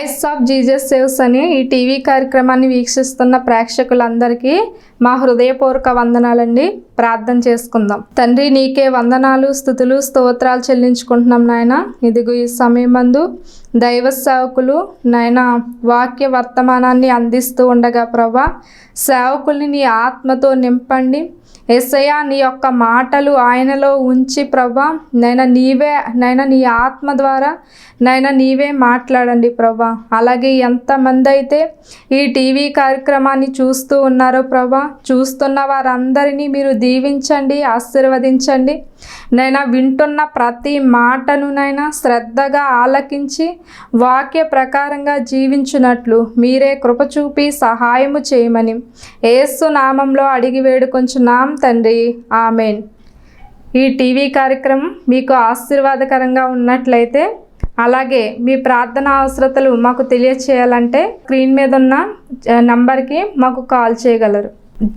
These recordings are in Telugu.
వాయిస్ ఆఫ్ జీసస్ సేవ్స్ అనే ఈ టీవీ కార్యక్రమాన్ని వీక్షిస్తున్న ప్రేక్షకులందరికీ మా హృదయపూర్వక వందనాలండి. ప్రార్థన చేసుకుందాం. తండ్రి, నీకే వందనాలు, స్తుతులు, స్తోత్రాలు చెల్లించుకుంటున్నాం నాయన. ఇదిగో ఈ సమయమందు దైవ సేవకులు నాయన వాక్య వర్తమానాన్ని అందిస్తూ ఉండగా ప్రభా, సేవకుల్ని నీ ఆత్మతో నింపండి. యేసయ్యా, నీ యొక్క మాటలు ఆయనలో ఉంచి ప్రభా, నైనా నీ ఆత్మ ద్వారా నీవే మాట్లాడండి ప్రభా. అలాగే ఎంతమంది అయితే ఈ టీవీ కార్యక్రమాన్ని చూస్తూ ఉన్నారో ప్రభా, చూస్తున్న వారందరినీ మీరు దీవించండి, ఆశీర్వదించండి. వింటున్న ప్రతి మాటను శ్రద్ధగా ఆలకించి వాక్య ప్రకారంగా జీవించున్నట్లు మీరే కృప చూపి సహాయము చేయమని యేసు నామంలో అడిగి వేడుకొంచున్నాం తండ్రి, ఆమెన్. ఈ టీవీ కార్యక్రమం మీకు ఆశీర్వాదకరంగా ఉన్నట్లయితే, అలాగే మీ ప్రార్థన అవసరతలు మాకు తెలియచేయాలంటే స్క్రీన్ మీద ఉన్న నంబర్కి మాకు కాల్ చేయగలరు.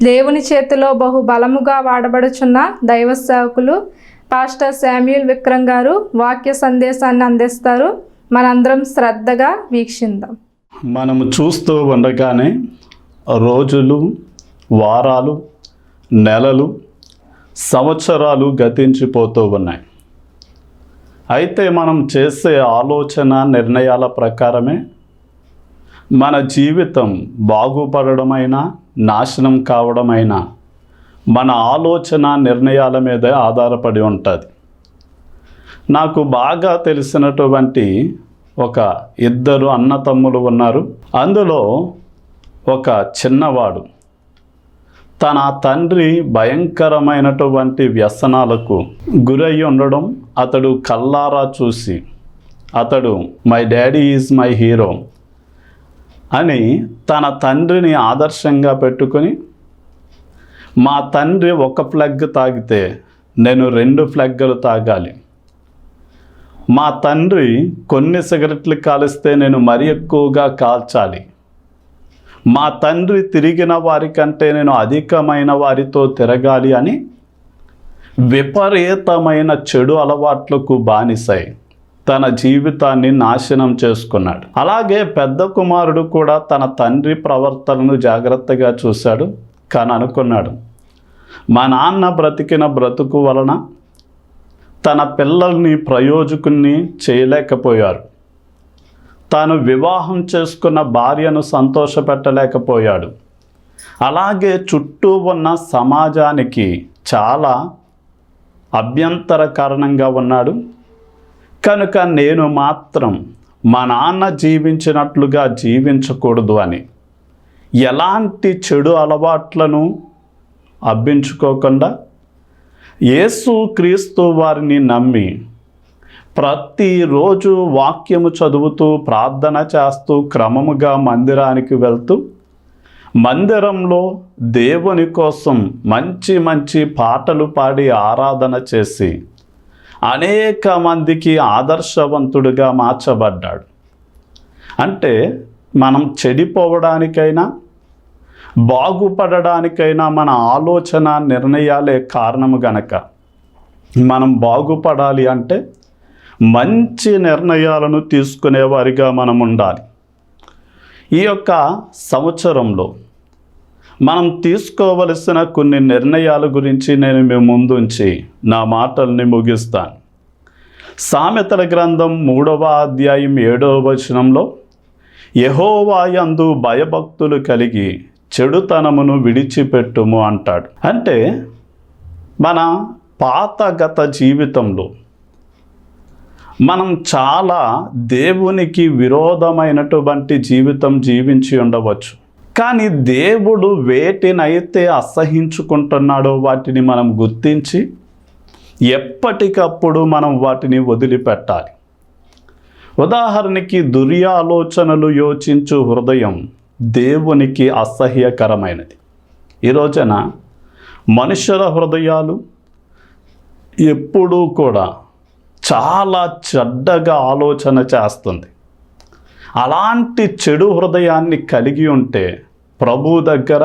దేవుని చేతిలో బహు బలముగా వాడబడుచున్న దైవ సేవకులు పాస్టర్ శామ్యూల్ విక్రమ్ గారు వాక్య సందేశాన్ని అందిస్తారు. మనందరం శ్రద్ధగా వీక్షిద్దాం. మనము చూస్తూ ఉండగానే రోజులు, వారాలు, నెలలు, సంవత్సరాలు గతించిపోతూ ఉన్నాయి. అయితే మనం చేసే ఆలోచన, నిర్ణయాల ప్రకారమే మన జీవితం బాగుపడమైనా నాశనం కావడమైనా మన ఆలోచన, నిర్ణయాల మీదే ఆధారపడి ఉంటుంది. నాకు బాగా తెలిసినటువంటి ఒక ఇద్దరు అన్నతమ్ములు ఉన్నారు. అందులో ఒక చిన్నవాడు తన తండ్రి భయంకరమైనటువంటి వ్యసనాలకు గురయ్యి ఉండడం అతడు కల్లారా చూసి, అతడు my daddy is my hero అని తన తండ్రిని ఆదర్శంగా పెట్టుకొని, మా తండ్రి ఒక ప్లగ్ తాగితే నేను 2 ప్లగ్గులు తాగాలి, మా తండ్రి కొన్ని సిగరెట్లు కాలిస్తే నేను మరీ ఎక్కువగా కాల్చాలి, మా తండ్రి తిరిగిన వారికంటే నేను అధికమైన వారితో తిరగాలి అని విపరీతమైన చెడు అలవాట్లకు బానిసై తన జీవితాన్ని నాశనం చేసుకున్నాడు. అలాగే పెద్ద కుమారుడు కూడా తన తండ్రి ప్రవర్తనను జాగ్రత్తగా చూశాడు. కానీ అనుకున్నాడు, మా నాన్న బ్రతికిన బ్రతుకు వలన తన పిల్లల్ని ప్రయోజకుల్ని చేయలేకపోయారు, తాను వివాహం చేసుకున్న భార్యను సంతోషపెట్టలేకపోయాడు, అలాగే చుట్టూ ఉన్న సమాజానికి చాలా అభ్యంతర కారణంగా ఉన్నాడు. కనుక నేను మాత్రం మా నాన్న జీవించినట్లుగా జీవించకూడదు అని ఎలాంటి చెడు అలవాట్లను అబ్బించుకోకుండా యేసు క్రీస్తు వారిని నమ్మి ప్రతిరోజు వాక్యము చదువుతూ, ప్రార్థన చేస్తూ, క్రమముగా మందిరానికి వెళ్తూ, మందిరంలో దేవుని కోసం మంచి మంచి పాటలు పాడి ఆరాధన చేసి అనేక మందికి ఆదర్శవంతుడిగా మార్చబడ్డాడు. అంటే మనం చెడిపోవడానికైనా బాగుపడడానికైనా మన ఆలోచన, నిర్ణయాలే కారణము గనక మనం బాగుపడాలి అంటే మంచి నిర్ణయాలను తీసుకునేవారిగా మనం ఉండాలి. ఈ యొక్క సంవత్సరంలో మనం తీసుకోవలసిన కొన్ని నిర్ణయాల గురించి నేను మీ ముందుంచి నా మాటల్ని ముగిస్తాను. సామెతల గ్రంథం 3వ అధ్యాయం 7వ వచనంలో, యెహోవా యందు భయభక్తులు కలిగి చెడుతనమును విడిచిపెట్టుము అంటాడు. అంటే మన పాతగత జీవితంలో మనం చాలా దేవునికి విరోధమైనటువంటి జీవితం జీవించి ఉండవచ్చు. కానీ దేవుడు వేటినైతే అసహించుకుంటున్నాడో వాటిని మనం గుర్తించి ఎప్పటికప్పుడు మనం వాటిని వదిలిపెట్టాలి. ఉదాహరణకి, దుర్యాలోచనలు యోచించు హృదయం దేవునికి అసహ్యకరమైనది. ఈ రోజున మనుషుల హృదయాలు ఎప్పుడూ కూడా చాలా చెడ్డగా ఆలోచన చేస్తుంది. అలాంటి చెడు హృదయాన్ని కలిగి ఉంటే ప్రభు దగ్గర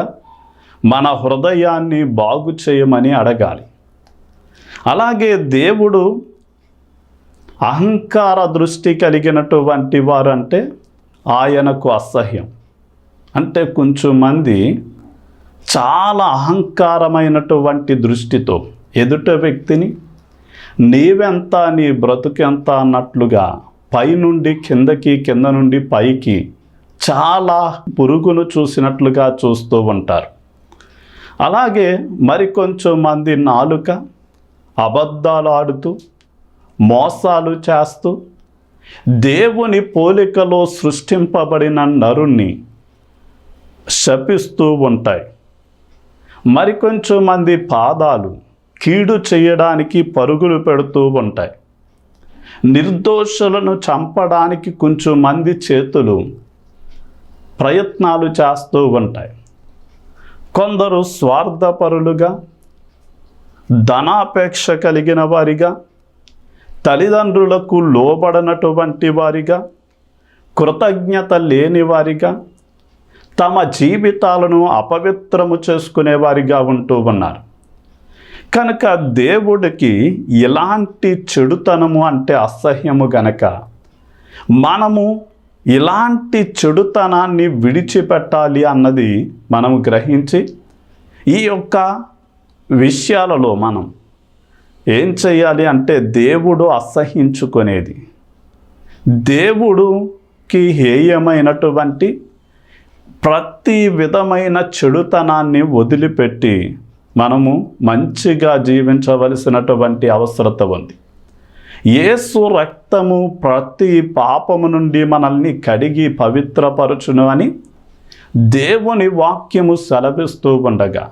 మన హృదయాన్ని బాగు చేయమని అడగాలి. అలాగే దేవుడు అహంకార దృష్టి కలిగినటువంటి వారంటే ఆయనకు అసహ్యం. అంటే కొంచెం మంది చాలా అహంకారమైనటువంటి దృష్టితో ఎదుట వ్యక్తిని నీవెంత, నీ బ్రతుకెంత అన్నట్లుగా పైనుండి కిందకి, కింద నుండి పైకి చాలా పురుగును చూసినట్లుగా చూస్తూ ఉంటారు. అలాగే మరికొంచెం మంది నాలుక అబద్ధాలు ఆడుతూ, మోసాలు చేస్తూ, దేవుని పోలికలో సృష్టింపబడిన నరుణ్ణి శపిస్తూ ఉంటాయి. మరికొంచెం మంది పాదాలు కీడు చేయడానికి పరుగులు పెడుతూ ఉంటాయి. నిర్దోషులను చంపడానికి కొంచెం మంది చేతులు ప్రయత్నాలు చేస్తూ ఉంటాయి. కొందరు స్వార్థపరులుగా, ధనాపేక్ష కలిగిన వారిగా, తల్లిదండ్రులకు లోబడనటువంటి వారిగా, కృతజ్ఞత లేని వారిగా, తమ జీవితాలను అపవిత్రము చేసుకునేవారిగా ఉంటూ ఉన్నారు. కనుక దేవుడికి ఇలాంటి చెడుతనము అంటే అసహ్యము గనక మనము ఇలాంటి చెడుతనాన్ని విడిచిపెట్టాలి అన్నది మనం గ్రహించి ఈ యొక్క విషయాలలో మనం ఏం చేయాలి అంటే దేవుడు అసహ్యించుకునేది, దేవుడికి హేయమైనటువంటి ప్రతి విధమైన చెడుతనాన్ని వదిలిపెట్టి మనము మంచిగా జీవించవలసినటువంటి అవసరత ఉంది. యేసు రక్తము ప్రతి పాపము నుండి మనల్ని కడిగి పవిత్రపరచును అని దేవుని వాక్యము సెలవిస్తూ ఉండగా,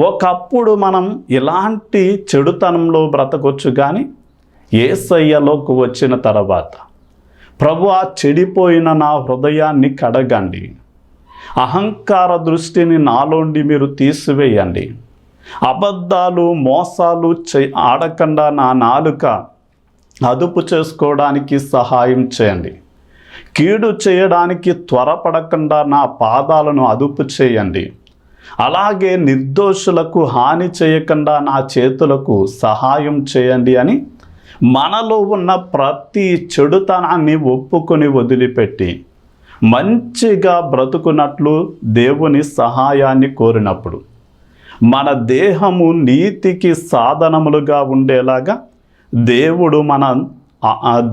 ఒకప్పుడు మనం ఇలాంటి చెడుతనంలో బ్రతకొచ్చు, కానీ యేసయ్యలోకి వచ్చిన తర్వాత ప్రభువా చెడిపోయిన నా హృదయాన్ని కడగండి, అహంకార దృష్టిని నాలోండి మీరు తీసివేయండి, అబద్ధాలు మోసాలు ఆడకుండా నా నాలుక అదుపు చేసుకోవడానికి సహాయం చేయండి, కీడు చేయడానికి త్వరపడకుండా నా పాదాలను అదుపు చేయండి, అలాగే నిర్దోషులకు హాని చేయకుండా నా చేతులకు సహాయం చేయండి అని మనలో ఉన్న ప్రతి చెడుతనాన్ని ఒప్పుకొని వదిలిపెట్టి మంచిగా బ్రతుకున్నట్లు దేవుని సహాయాన్ని కోరినప్పుడు మన దేహము నీతికి సాధనములుగా ఉండేలాగా దేవుడు మన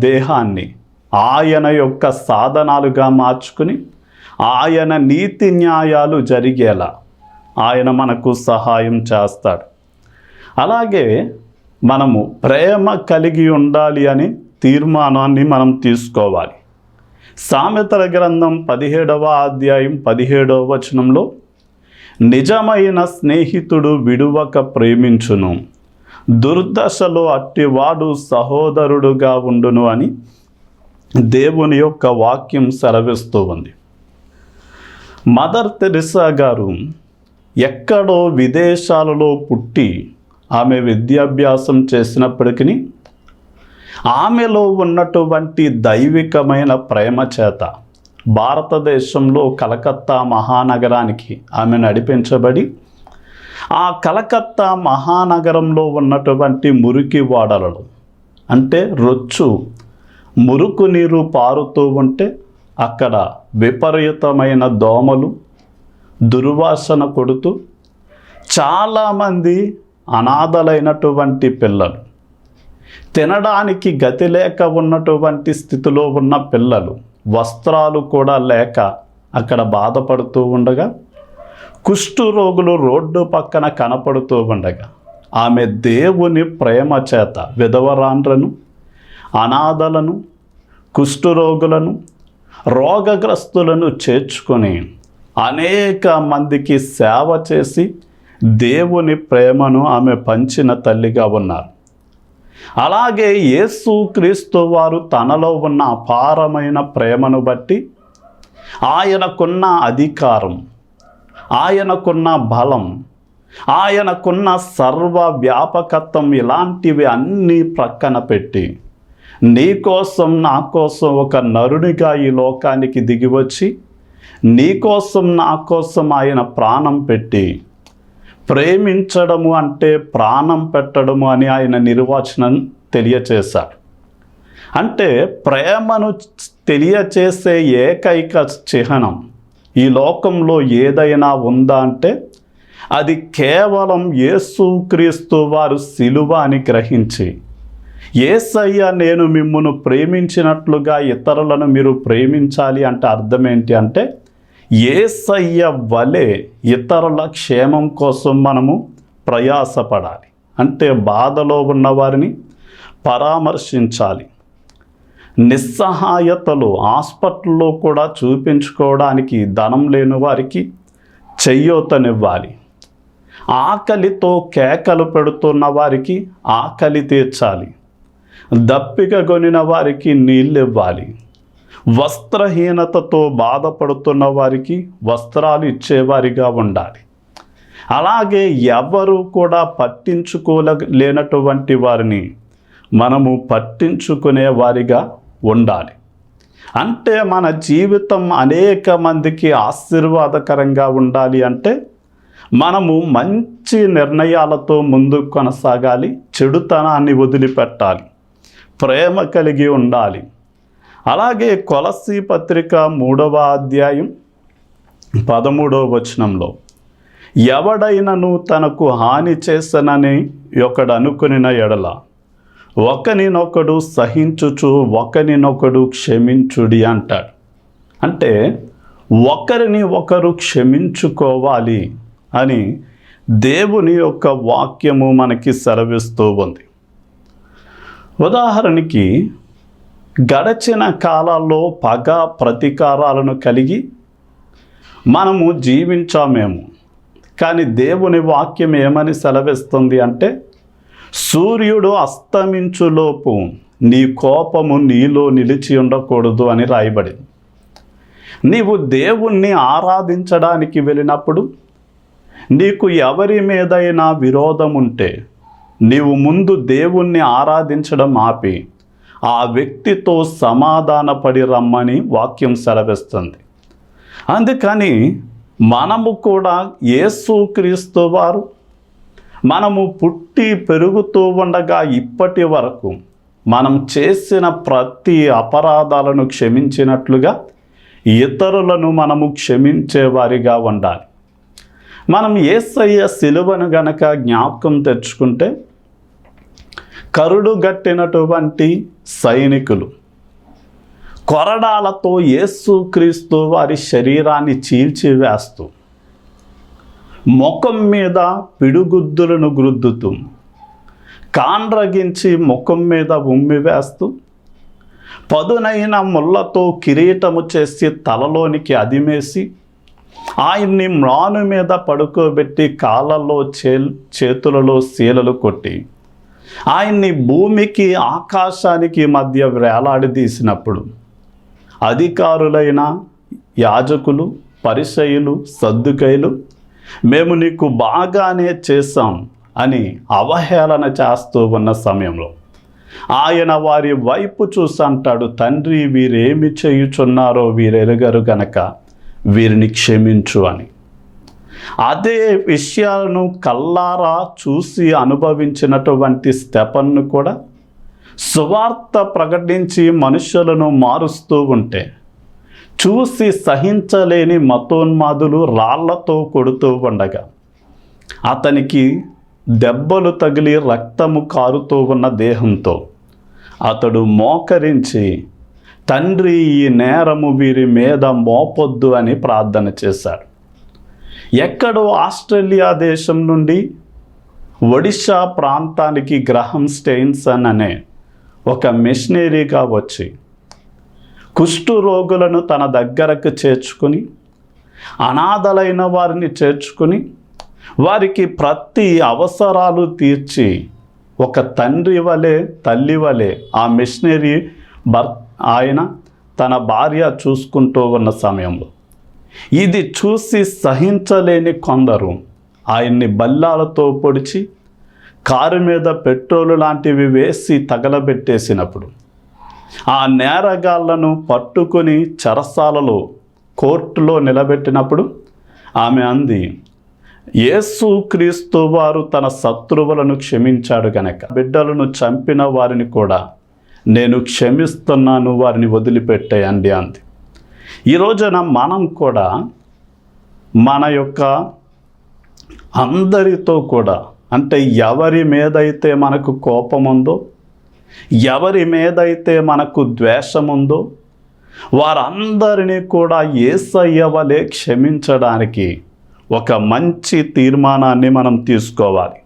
దేహాన్ని ఆయన యొక్క సాధనాలుగా మార్చుకుని ఆయన నీతి న్యాయాలు జరిగేలా ఆయన మనకు సహాయం చేస్తాడు. అలాగే మనము ప్రేమ కలిగి ఉండాలి అనే తీర్మానాన్ని మనం తీసుకోవాలి. సామెతల గ్రంథం 17వ అధ్యాయం 17వ వచనంలో నిజమైన స్నేహితుడు విడువక ప్రేమించును, దుర్దశలో అట్టివాడు సహోదరుడుగా ఉండును అని దేవుని యొక్క వాక్యం సెలవిస్తూ ఉంది. మదర్ తెరిసా గారు ఎక్కడో విదేశాలలో పుట్టి ఆమె విద్యాభ్యాసం చేసినప్పటికీ ఆమెలో ఉన్నటువంటి దైవికమైన ప్రేమ చేత భారతదేశంలో కలకత్తా మహానగరానికి ఆమె నడిపించబడి ఆ కలకత్తా మహానగరంలో ఉన్నటువంటి మురికి వాడలలో, అంటే రొచ్చు మురుకు నీరు పారుతూ ఉంటే అక్కడ విపరీతమైన దోమలు దుర్వాసన కొడుతూ చాలామంది అనాథలైనటువంటి పిల్లలు, తినడానికి గతి లేక ఉన్నటువంటి స్థితిలో ఉన్న పిల్లలు, వస్త్రాలు కూడా లేక అక్కడ బాధపడుతూ ఉండగా, కుష్టు రోగులు రోడ్డు పక్కన కనపడుతూ ఉండగా ఆమె దేవుని ప్రేమ చేత విధవరాండ్రను, అనాథలను, కుష్ఠరోగులను, రోగగ్రస్తులను చేర్చుకొని అనేక మందికి సేవ చేసి దేవుని ప్రేమను ఆమె పంచిన తల్లిగా ఉన్నారు. అలాగే యేసుక్రీస్తు వారు తనలో ఉన్న అపారమైన ప్రేమను బట్టి ఆయనకున్న అధికారం, ఆయనకున్న బలం, ఆయనకున్న సర్వ వ్యాపకత్వం ఇలాంటివి అన్నీ ప్రక్కన పెట్టి నీ కోసం నా కోసం ఒక నరునిగా ఈ లోకానికి దిగివచ్చి నీ కోసం నా కోసం ఆయన ప్రాణం పెట్టి, ప్రేమించడము అంటే ప్రాణం పెట్టడము అని ఆయన నిర్వచనం తెలియచేశాడు. అంటే ప్రేమను తెలియచేసే ఏకైక చిహ్నం ఈ లోకంలో ఏదైనా ఉందా అంటే అది కేవలం యేసుక్రీస్తు వారు సిలువ అని గ్రహించి, యేసయ్య నేను మిమ్మును ప్రేమించినట్లుగా ఇతరులను మీరు ప్రేమించాలి అంటే అర్థం ఏంటి అంటే యేసయ్య వలె ఇతరుల క్షేమం కోసం మనము ప్రయాసపడాలి. అంటే బాధలో ఉన్న వారిని పరామర్శించాలి. నిస్సహాయతలో హాస్పిటల్లో కూడా చూపించుకోవడానికి ధనం లేని వారికి చెయ్యూతనివ్వాలి. ఆకలితో కేకలు పెడుతున్న వారికి ఆకలి తీర్చాలి. దప్పిక కొనిన వారికి నీళ్ళు ఇవ్వాలి. వస్త్రహీనతతో బాధపడుతున్న వారికి వస్త్రాలు ఇచ్చేవారిగా ఉండాలి. అలాగే ఎవరు కూడా పట్టించుకోలేనటువంటి వారిని మనము పట్టించుకునే వారిగా ఉండాలి. అంటే మన జీవితం అనేక మందికి ఆశీర్వాదకరంగా ఉండాలి అంటే మనము మంచి నిర్ణయాలతో ముందుకు కొనసాగాలి. చెడుతనాన్ని వదిలిపెట్టాలి. ప్రేమ కలిగి ఉండాలి. అలాగే కొలస్సీ పత్రిక 3వ అధ్యాయం 13వ వచనంలో ఎవడైనను తనకు హాని చేసనని ఒకడు అనుకునిన ఎడల ఒకనినొకడు సహించుచు ఒకనినొకడు క్షమించుడి అంటాడు. అంటే ఒకరిని ఒకరు క్షమించుకోవాలి అని దేవుని యొక్క వాక్యము మనకి సెలవిస్తూ ఉంది. ఉదాహరణకి గడచిన కాలాల్లో పగ ప్రతీకారాలను కలిగి మనము జీవించామేమో, కానీ దేవుని వాక్యం ఏమని సెలవిస్తుంది అంటే సూర్యుడు అస్తమించులోపు నీ కోపము నీలో నిలిచి ఉండకూడదు అని రాయబడింది. నీవు దేవుణ్ణి ఆరాధించడానికి వెళ్ళినప్పుడు నీకు ఎవరి మీదైనా విరోధం ఉంటే నీవు ముందు దేవుణ్ణి ఆరాధించడం ఆపి ఆ వ్యక్తితో సమాధానపడి రమ్మని వాక్యం సెలవిస్తుంది. అందుకని మనము కూడా యేసుక్రీస్తు వారు మనము పుట్టి పెరుగుతూ ఉండగా ఇప్పటి వరకు మనం చేసిన ప్రతి అపరాధాలను క్షమించినట్లుగా ఇతరులను మనము క్షమించేవారిగా ఉండాలి. మనం యేసయ్య సిలువను గనక జ్ఞాపకం తెచ్చుకుంటే కరుడు గట్టినటువంటి సైనికులు కొరడాలతో యేసుక్రీస్తు వారి శరీరాన్ని చీల్చివేస్తూ ముఖం మీద పిడుగుద్దులను గ్రుద్దుతూ కాండ్రగించి ముఖం మీద ఉమ్మివేస్తూ పదునైన ముళ్ళతో కిరీటము చేసి తలలోనికి అదిమేసి ఆయన్ని మ్రాను మీద పడుకోబెట్టి కాళ్ళల్లో చేతులలో శీలలు కొట్టి ఆయన్ని భూమికి ఆకాశానికి మధ్య వేలాడదీసినప్పుడు అధికారులైన యాజకులు, పరిసయ్యులు, సద్దుకైలు మేము నీకు బాగానే చేశాం అని అవహేళన చేస్తూ ఉన్న సమయంలో ఆయన వారి వైపు చూసి అంటాడు, తండ్రి వీరేమి చేయుచున్నారో వీరెరుగరు గనక వీరిని క్షమించు అని. అదే విషయాలను కల్లారా చూసి అనుభవించినటువంటి స్టెఫన్ను కూడా సువార్త ప్రకటించి మనుషులను మారుస్తూ ఉంటే చూసి సహించలేని మతోన్మాదులు రాళ్లతో కొడుతూ ఉండగా అతనికి దెబ్బలు తగిలి రక్తము కారుతూ ఉన్న దేహంతో అతడు మోకరించి తండ్రి ఈ నేరము వీరి మీద మోపొద్దు అని ప్రార్థన చేశాడు. ఎక్కడో ఆస్ట్రేలియా దేశం నుండి ఒడిషా ప్రాంతానికి గ్రహం స్టెయిన్సన్ అనే ఒక మిషనరీగా వచ్చి కుష్టు రోగులను తన దగ్గరకు చేర్చుకుని అనాథలైన వారిని చేర్చుకుని వారికి ప్రతి అవసరాలు తీర్చి ఒక తండ్రి వలె తల్లి వలె ఆ మిషనరీ ఆయన తన భార్య చూసుకుంటూ ఉన్న సమయంలో ఇది చూసి సహించలేని కొందరు ఆయన్ని బల్లాలతో పొడిచి కారు మీద పెట్రోలు లాంటివి వేసి తగలబెట్టేసినప్పుడు ఆ నేరగాళ్లను పట్టుకొని చెరసాలలో కోర్టులో నిలబెట్టినప్పుడు ఆమె అంది, యేసుక్రీస్తు వారు తన శత్రువులను క్షమించాడు గనక బిడ్డలను చంపిన వారిని కూడా నేను క్షమిస్తున్నాను, వారిని వదిలిపెట్టేయండి అంది. ఈ రోజున మనం కూడా మన యొక్క అందరితో కూడా, అంటే ఎవరి మీదైతే మనకు కోపం ఉందో, ఎవరి మీదైతే మనకు ద్వేషం ఉందో, వారందరినీ కూడా యేసయ్య వలె క్షమించడానికి ఒక మంచి తీర్మానాన్ని మనం తీసుకోవాలి.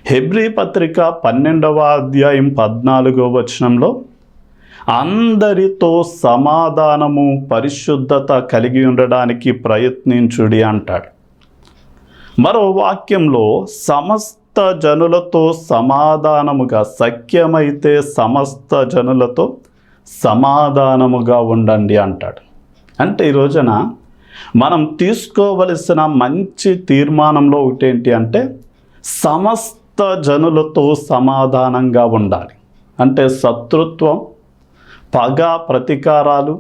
హెబ్రీ పత్రిక 12వ అధ్యాయం 14వ వచనంలో అందరితో సమాధానము పరిశుద్ధత కలిగి ఉండడానికి ప్రయత్నించుడి అంటాడు. మరో వాక్యంలో సమస్త జనులతో సమాధానముగా, సఖ్యమైతే సమస్త జనులతో సమాధానముగా ఉండండి అంటాడు. అంటే ఈ రోజున మనం తీసుకోవలసిన మంచి తీర్మానంలో ఒకటేంటి అంటే సమస్త జనులతో సమాధానంగా ఉండాలి. అంటే శత్రుత్వం, పగ, ప్రతీకారాలు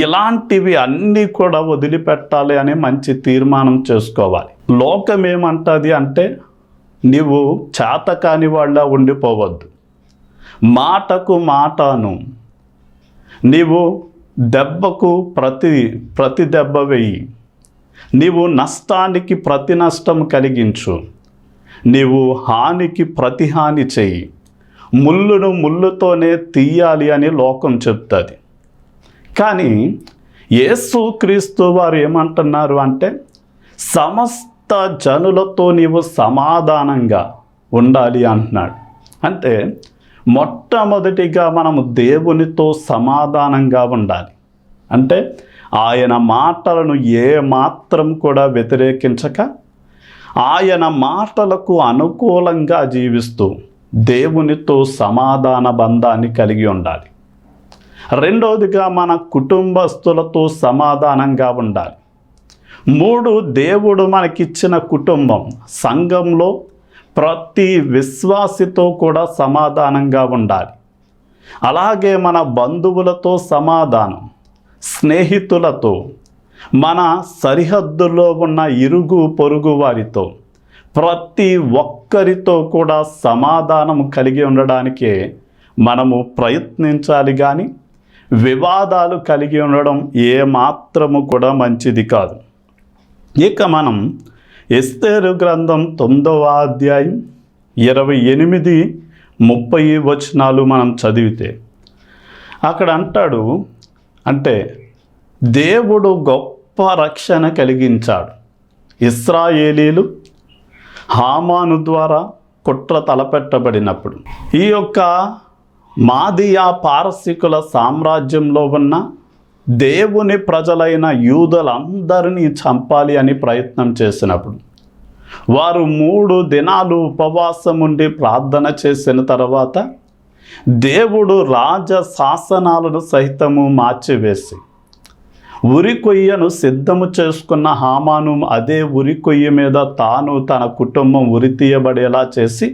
ఇలాంటివి అన్నీ కూడా వదిలిపెట్టాలి అనే మంచి తీర్మానం చేసుకోవాలి. లోకం ఏమంటుంది అంటే నీవు చేతకాని వాళ్ళ ఉండిపోవద్దు, మాటకు మాటను, నీవు దెబ్బకు ప్రతి దెబ్బ వేయి, నీవు నష్టానికి ప్రతి నష్టం కలిగించు, నీవు హానికి ప్రతి హాని చెయ్యి, ముళ్ళును ముళ్ళుతోనే తీయాలి అని లోకం చెప్తుంది. కానీ యేసుక్రీస్తు వారు ఏమంటున్నారు అంటే సమస్త జనులతో నీవు సమాధానంగా ఉండాలి అంటున్నాడు. అంటే మొట్టమొదటిగా మనము దేవునితో సమాధానంగా ఉండాలి. అంటే ఆయన మాటలను ఏ మాత్రం కూడా వ్యతిరేకించక, ఆయన మాటలకు అనుకూలంగా జీవిస్తూ దేవునితో సమాధాన బంధాన్ని కలిగి ఉండాలి. రెండవదిగా మన కుటుంబస్తులతో సమాధానంగా ఉండాలి. 3, దేవుడు మనకిచ్చిన కుటుంబం, సంఘంలో ప్రతి విశ్వాసితో కూడా సమాధానంగా ఉండాలి. అలాగే మన బంధువులతో సమాధానం, స్నేహితులతో, మన సరిహద్దుల్లో ఉన్న ఇరుగు పొరుగు వారితో, ప్రతి ఒక్కరితో కూడా సమాధానం కలిగి ఉండడానికే మనము ప్రయత్నించాలి. కానీ వివాదాలు కలిగి ఉండడం ఏమాత్రము కూడా మంచిది కాదు. ఇక మనం ఎస్తేరు గ్రంథం 9వ అధ్యాయం 28-30 వచనాలు మనం చదివితే అక్కడ అంటాడు, అంటే దేవుడు గొప్ప రక్షణ కలిగించాడు. ఇశ్రాయేలీలు హామాను ద్వారా కుట్ర తలపెట్టబడినప్పుడు ఈ యొక్క మాదియా పారసీకుల సామ్రాజ్యంలో ఉన్న దేవుని ప్రజలైన యూదులందరినీ చంపాలి అని ప్రయత్నం చేసినప్పుడు వారు 3 దినాలు ఉపవాసం ఉండి ప్రార్థన చేసిన తర్వాత దేవుడు రాజ శాసనాలను సహితము మార్చివేసి ఉరికొయ్యను సిద్ధము చేసుకున్న హామాను అదే ఉరికొయ్య మీద తాను తన కుటుంబం ఉరి తీయబడేలా చేసి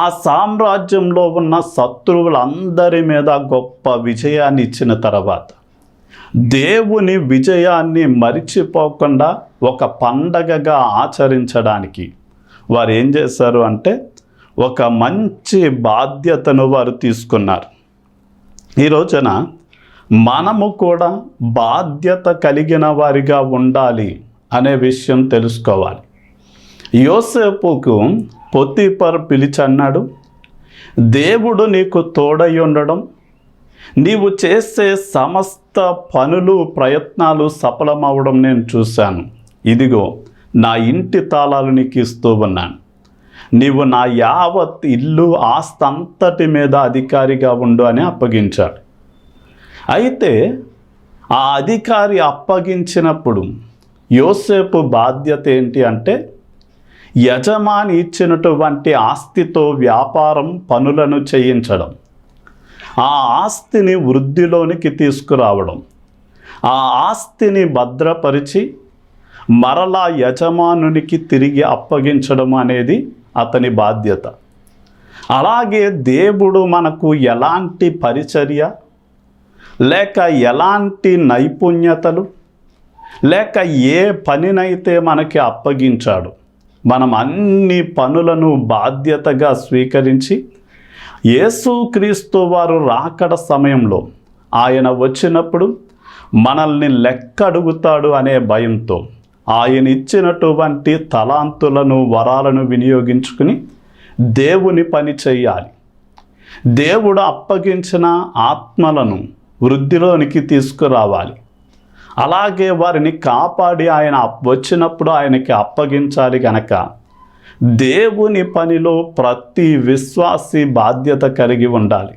ఆ సామ్రాజ్యంలో ఉన్న శత్రువులందరి మీద గొప్ప విజయాన్ని ఇచ్చిన తర్వాత దేవుని విజయాన్ని మరిచిపోకుండా ఒక పండగగా ఆచరించడానికి వారు ఏం చేశారు అంటే ఒక మంచి బాధ్యతను వారు తీసుకున్నారు. ఈ రోజున మనము కూడా బాధ్యత కలిగిన వారిగా ఉండాలి అనే విషయం తెలుసుకోవాలి. యోసేపుకు పొతీఫర్ పిలిచన్నాడు, దేవుడు నీకు తోడై ఉండడం, నీవు చేసే సమస్త పనులు ప్రయత్నాలు సఫలమవడం నేను చూశాను. ఇదిగో నా ఇంటి తాళాలు నీకు ఇస్తూ ఉన్నాను, నీవు నా యావత్ ఇల్లు ఆస్తంతటి మీద అధికారిగా ఉండు అని అప్పగించాడు. అయితే ఆ అధికారి అప్పగించినప్పుడు యోసేపు బాధ్యత ఏంటి అంటే యజమాని ఇచ్చినటువంటి ఆస్తితో వ్యాపారం పనులను చేయించడం, ఆ ఆస్తిని వృద్ధిలోనికి తీసుకురావడం, ఆ ఆస్తిని భద్రపరిచి మరలా యజమానునికి తిరిగి అప్పగించడం అనేది అతని బాధ్యత. అలాగే దేవుడు మనకు ఎలాంటి పరిచర్య లేక ఎలాంటి నైపుణ్యతలు లేక ఏ పనినైతే మనకి అప్పగించాడు మనం అన్ని పనులను బాధ్యతగా స్వీకరించి యేసుక్రీస్తు వారు రాకడ సమయంలో ఆయన వచ్చినప్పుడు మనల్ని లెక్క అడుగుతాడు అనే భయంతో ఆయన ఇచ్చినటువంటి తలాంతులను వరాలను వినియోగించుకుని దేవుని పని చేయాలి. దేవుడు అప్పగించిన ఆత్మలను వృద్ధిలోనికి తీసుకురావాలి. అలాగే వారిని కాపాడి ఆయన వచ్చినప్పుడు ఆయనకి అప్పగించాలి కనుక దేవుని పనిలో ప్రతి విశ్వాసి బాధ్యత కలిగి ఉండాలి.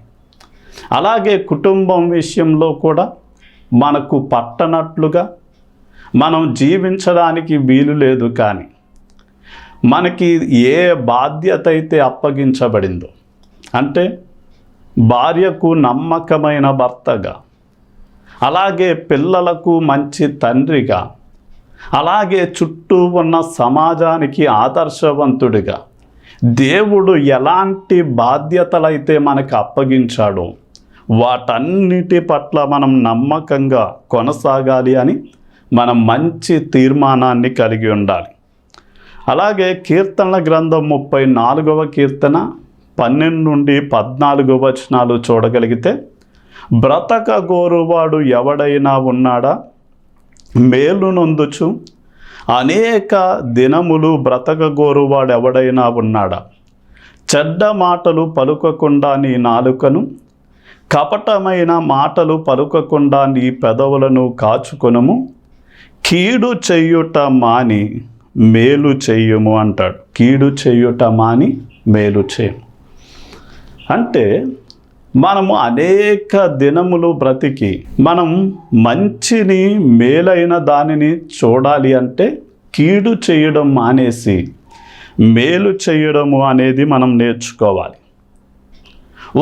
అలాగే కుటుంబం విషయంలో కూడా మనకు పట్టనట్లుగా మనం జీవించడానికి వీలు లేదు. కానీ మనకి ఏ బాధ్యత అయితే అప్పగించబడిందో, అంటే భార్యకు నమ్మకమైన భర్తగా, అలాగే పిల్లలకు మంచి తండ్రిగా, అలాగే చుట్టూ ఉన్న సమాజానికి ఆదర్శవంతుడిగా దేవుడు ఎలాంటి బాధ్యతలైతే మనకు అప్పగించాడో వాటన్నిటి పట్ల మనం నమ్మకంగా కొనసాగాలి అని మనం మంచి తీర్మానాన్ని కలిగి ఉండాలి. అలాగే కీర్తనల గ్రంథం 34వ కీర్తన 12 నుండి 14 వచనాలు చూడగలిగితే, బ్రతక గోరువాడు ఎవడైనా ఉన్నాడా, మేలు నొందుచు అనేక దినములు బ్రతక గోరువాడు ఎవడైనా ఉన్నాడా, చెడ్డ మాటలు పలుకకుండా నీ నాలుకను, కపటమైన మాటలు పలుకకుండా నీ పెదవులను కాచుకొనుము, కీడు చెయ్యుట మాని మేలు చెయ్యుము అంటాడు. కీడు చెయ్యుట మాని మేలు చేయము అంటే మనము అనేక దినములు బ్రతికి మనం మంచిని, మేలైన దానిని చూడాలి అంటే కీడు చేయడం మానేసి మేలు చేయడము అనేది మనం నేర్చుకోవాలి.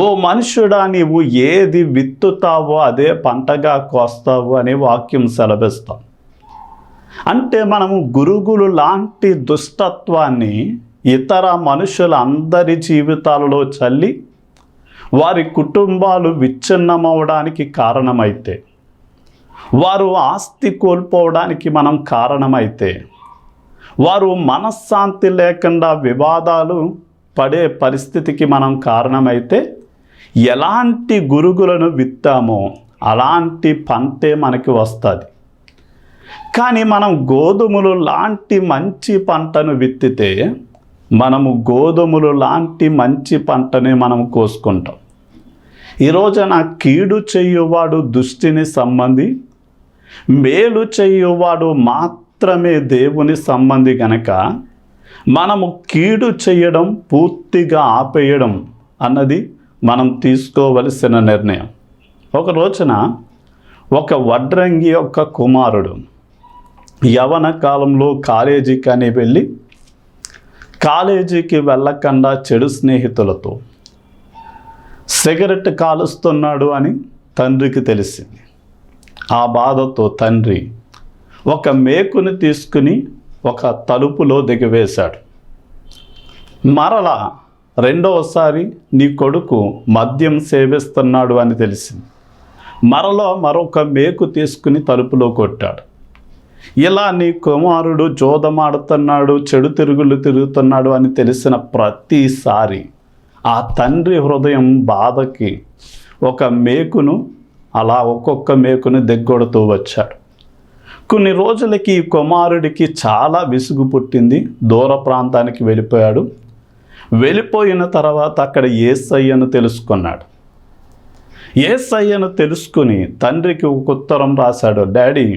ఓ మనుష్యుడా, నీవు ఏది విత్తుతావో అదే పంటగా కోస్తావు అనే వాక్యం సెలవిస్తాం. అంటే మనము గురుగులు లాంటి దుష్టత్వాన్ని ఇతర మనుషులందరి జీవితాలలో చల్లి వారి కుటుంబాలు విచ్ఛిన్నమవడానికి కారణమైతే, వారు ఆస్తి కోల్పోవడానికి మనం కారణమైతే, వారు మనశ్శాంతి లేకుండా వివాదాలు పడే పరిస్థితికి మనం కారణమైతే, ఎలాంటి గురుగులను విత్తామో అలాంటి పంటే మనకి వస్తుంది. కానీ మనం గోధుమలు లాంటి మంచి పంటను విత్తితే మనము గోధుమలు లాంటి మంచి పంటని మనం కోసుకుంటాం. ఈరోజున కీడు చెయ్యువాడు దుష్టిని సంబంధి, మేలు చెయ్యువాడు మాత్రమే దేవుని సంబంధి గనక మనము కీడు చేయడం పూర్తిగా ఆపేయడం అన్నది మనం తీసుకోవలసిన నిర్ణయం. ఒక రోజున ఒక వడ్రంగి యొక్క కుమారుడు యవన కాలంలో కాలేజీకి అని వెళ్ళి, కాలేజీకి వెళ్ళకుండా చెడు స్నేహితులతో సిగరెట్ కాలుస్తున్నాడు అని తండ్రికి తెలిసింది. ఆ బాధతో తండ్రి ఒక మేకుని తీసుకుని ఒక తలుపులో దిగవేశాడు. మరలా రెండవసారి నీ కొడుకు మద్యం సేవిస్తున్నాడు అని తెలిసింది. మరలా మరొక మేకు తీసుకుని తలుపులో కొట్టాడు. ఇలా నీ కుమారుడు జోదమాడుతున్నాడు, చెడు తిరుగులు తిరుగుతున్నాడు అని తెలిసిన ప్రతిసారి ఆ తండ్రి హృదయం బాధకి ఒక మేకును అలా ఒక్కొక్క మేకును దిగ్గొడుతూ వచ్చాడు. కొన్ని రోజులకి ఈ కుమారుడికి చాలా విసుగు పుట్టింది. దూర ప్రాంతానికి వెళ్ళిపోయాడు. వెళ్ళిపోయిన తర్వాత అక్కడ యేసయ్యను తెలుసుకున్నాడు. యేసయ్యను తెలుసుకుని తండ్రికి ఒక ఉత్తరం రాశాడు. డాడీ,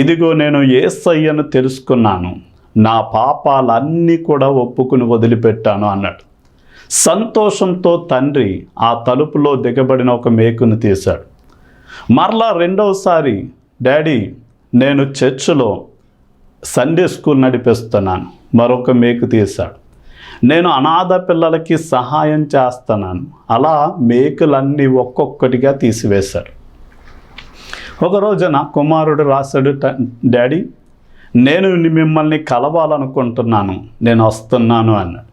ఇదిగో నేను యేసయ్యను తెలుసుకున్నాను, నా పాపాలన్నీ కూడా ఒప్పుకుని వదిలిపెట్టాను అన్నాడు. సంతోషంతో తండ్రి ఆ తలుపులో దిగబడిన ఒక మేకును తీశాడు. మరలా రెండవసారి, డాడీ, నేను చర్చిలో సండే స్కూల్ నడిపిస్తున్నాను, మరొక మేకు తీశాడు. నేను అనాథ పిల్లలకి సహాయం చేస్తున్నాను, అలా మేకులన్నీ ఒక్కొక్కటిగా తీసివేశాడు. ఒక రోజున కుమారుడు రాశాడు, డాడీ, నేను మిమ్మల్ని కలవాలనుకుంటున్నాను, నేను వస్తున్నాను అన్నాడు.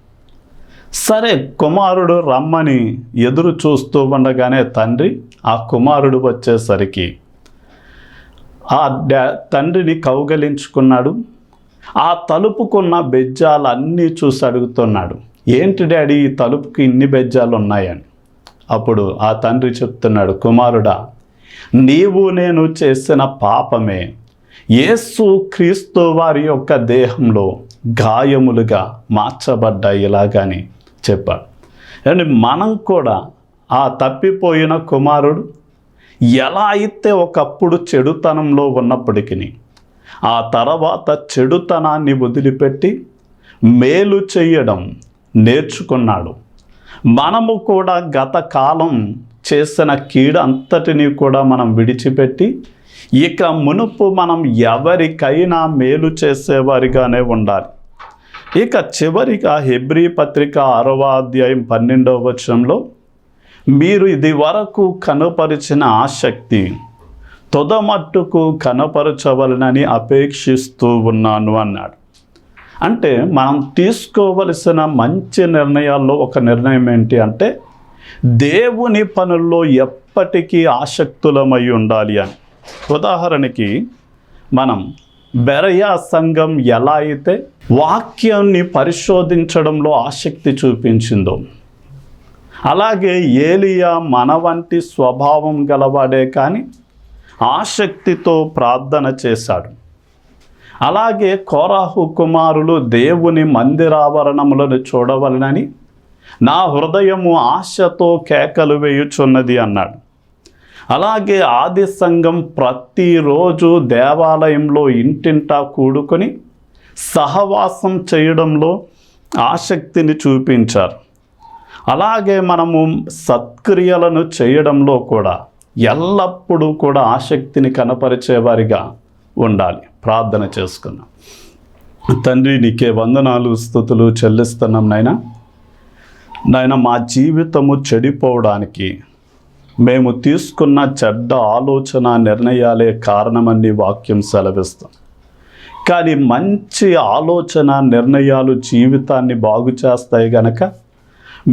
సరే, కుమారుడు రమ్మని ఎదురు చూస్తూ ఉండగానే తండ్రి ఆ కుమారుడు వచ్చేసరికి ఆ తండ్రిని కౌగలించుకున్నాడు. ఆ తలుపుకున్న బెజ్జాలన్నీ చూసి అడుగుతున్నాడు, ఏంటి డాడీ ఈ తలుపుకి ఇన్ని బెజ్జాలు ఉన్నాయని. అప్పుడు ఆ తండ్రి చెప్తున్నాడు, కుమారుడా, నీవు నేను చేసిన పాపమే యేసు క్రీస్తు వారి యొక్క దేహంలో గాయములుగా మార్చబడ్డాయి ఇలాగని చెప్పాడు. అండ్ మనం కూడా ఆ తప్పిపోయిన కుమారుడు ఎలా అయితే ఒకప్పుడు చెడుతనంలో ఉన్నప్పటికీ ఆ తర్వాత చెడుతనాన్ని వదిలిపెట్టి మేలు చేయడం నేర్చుకున్నాడు. మనము కూడా గత కాలం చేసిన కీడు అంతటినీ కూడా మనం విడిచిపెట్టి ఇక మునుపు మనం ఎవరికైనా మేలు చేసేవారిగానే ఉండాలి. ఇక చివరిగా హెబ్రీ పత్రిక 6వ అధ్యాయం 12వ వచనంలో, మీరు ఇది వరకు కనపరిచిన ఆసక్తి తొదమట్టుకు కనపరచవలనని అపేక్షిస్తూ ఉన్నాను అన్నాడు. అంటే మనం తీసుకోవలసిన మంచి నిర్ణయాల్లో ఒక నిర్ణయం ఏంటి అంటే దేవుని పనుల్లో ఎప్పటికీ ఆసక్తులమై ఉండాలి అని. ఉదాహరణకి మనం బెరయా సంఘం ఎలా అయితే వాక్యాన్ని పరిశోధించడంలో ఆసక్తి చూపించిందో, అలాగే ఏలియా మన వంటి స్వభావం గలవాడే కానీ ఆసక్తితో ప్రార్థన చేశాడు. అలాగే కోరాహు కుమారులు దేవుని మందిరావరణములను చూడవలనని నా హృదయము ఆశతో కేకలు వేయుచున్నది అన్నాడు. అలాగే ఆది సంఘం ప్రతిరోజు దేవాలయంలో ఇంటింటా కూడుకొని సహవాసం చేయడంలో ఆసక్తిని చూపించారు. అలాగే మనము సత్క్రియలను చేయడంలో కూడా ఎల్లప్పుడూ కూడా ఆసక్తిని కనపరిచేవారిగా ఉండాలి. ప్రార్థన చేసుకున్నాం. తండ్రి, నీకే వందనాలు స్తుతులు చెల్లిస్తున్నాం నాయన. మా జీవితము చెడిపోవడానికి మేము తీసుకున్న చెడ్డ ఆలోచన నిర్ణయాలే కారణమని వాక్యం సెలవిస్తాం. కానీ మంచి ఆలోచన నిర్ణయాలు జీవితాన్ని బాగు చేస్తాయి గనక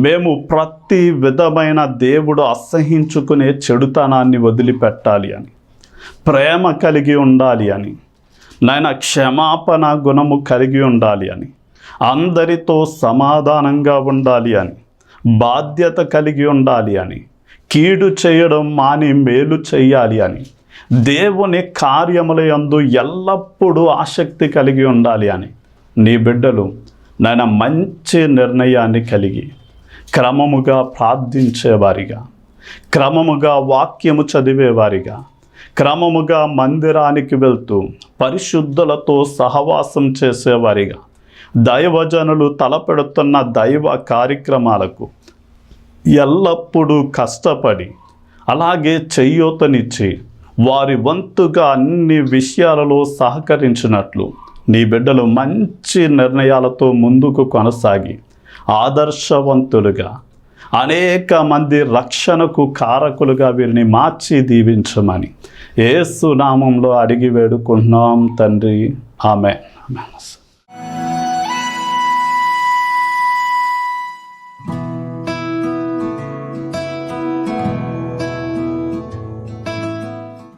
మేము ప్రతి విధమైన దేవుడు అసహించుకునే చెడుతనాన్ని వదిలిపెట్టాలి అని, ప్రేమ కలిగి ఉండాలి అని, నాయన క్షమాపణ గుణము కలిగి ఉండాలి అని, అందరితో సమాధానంగా ఉండాలి అని, బాధ్యత కలిగి ఉండాలి అని, కీడు చేయడం మాని మేలు చేయాలి అని, దేవుని కార్యముల యందు ఎల్లప్పుడూ ఆసక్తి కలిగి ఉండాలి అని నీ బిడ్డలు నాయన మంచి నిర్ణయాన్ని కలిగి క్రమముగా ప్రార్థించేవారిగా, క్రమముగా వాక్యము చదివేవారిగా, క్రమముగా మందిరానికి వెళ్తూ పరిశుద్ధులతో సహవాసం చేసేవారిగా, దైవజనులు తలపెడుతున్న దైవ కార్యక్రమాలకు ఎల్లప్పుడూ కష్టపడి అలాగే చేయూతనిచ్చి వారి వంతుగా అన్ని విషయాలలో సహకరించినట్లు నీ బిడ్డలు మంచి నిర్ణయాలతో ముందుకు కొనసాగి ఆదర్శవంతులుగా అనేక మంది రక్షణకు కారకులుగా వీరిని మార్చి దీవించమని యేసు నామంలో అడిగి వేడుకుంటున్నాం తండ్రి. ఆమేన్.